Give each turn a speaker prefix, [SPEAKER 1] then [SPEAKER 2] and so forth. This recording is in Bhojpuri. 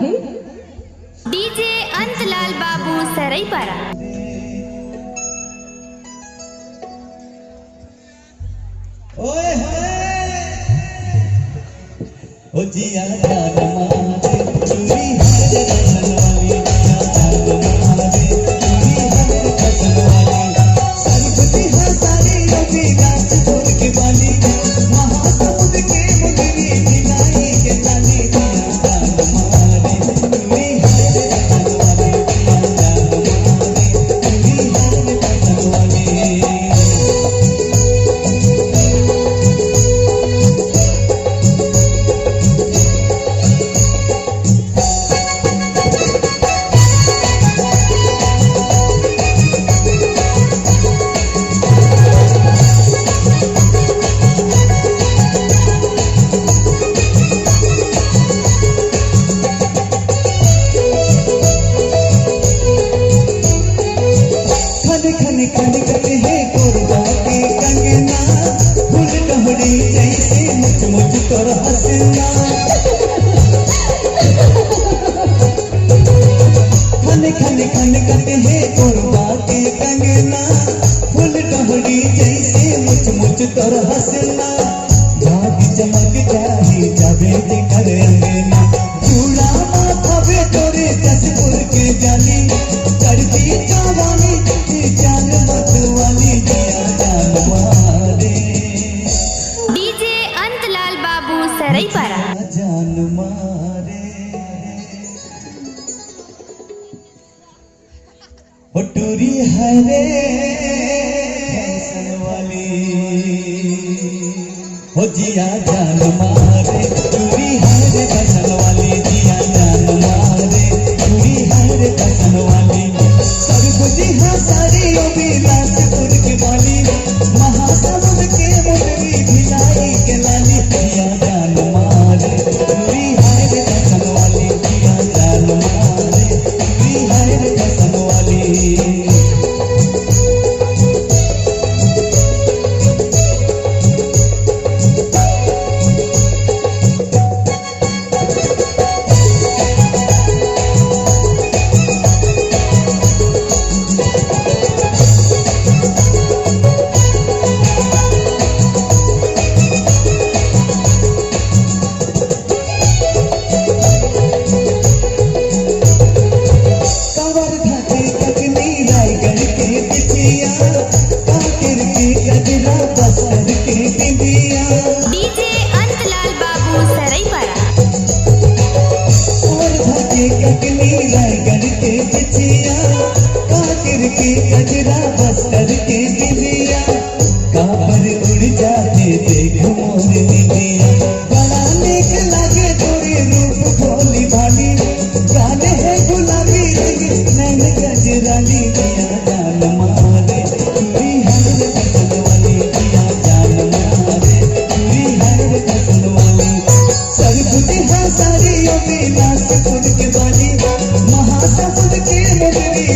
[SPEAKER 1] है
[SPEAKER 2] डीजे अंतलाल बाबू सरईपारा।
[SPEAKER 3] ओए होए ओ जिया जान मारे चूड़ी हर रसन वाली जिया जान मारे चूड़ी हर रसन वाली सरबती है सारी अभी गाछ छोड़ के वाली महासमुद्र के मुगरी दिलाई के लाली जिया जान मारे चूड़ी हर रसन वाली जिया जान मारे चूड़ी हर रसन वाली। खन करते हैं कोरबा के कंगना फूल डहरी जैसे मुझ मुझ तोर हंसना खन करते हैं कोरबा के कंगना फूल डहरी जैसे मुझ मुझ तोर हंसना भाग चमक जाही जावे कर अंगना चूड़ा माथावे तोरे जसपुर के जानी करती जवानी जान मतवाली जिया जान मारे
[SPEAKER 2] डीजे अंतलाल बाबू सरईपारा।
[SPEAKER 3] जान मारे ओ टूरी हरे फैशन वाली हो जिया जान मारे टूरी हरे फैशन वाली जिया जान मारे टूरी हरे फैशन वाली सरबती है सारी बिलासपुर की वाली महासमुद्र के मुगरी भिलाई के लाली जिया जान मारे टूरी हरे फैशन वाली जिया जान मारे टूरी हरे फैशन वाली।
[SPEAKER 2] डीजे अंतलाल बाबू सरईपारा।
[SPEAKER 3] रायगढ़ के बिछिया काकर के गजरा बस्तर के बिंदिया काबर उड़ जाते देख मोर निंदिया बड़ा नेक लागे तोरे रूप भोली भाली गाने है गुलाबी रंग नैन गजरानी जिया जान मारे चूड़ी हर रसन वाली जिया जान मारे चूड़ी हर रसन वाली सरबती है सारी बिलासपुर के वाली महासमुद्र के मुगरी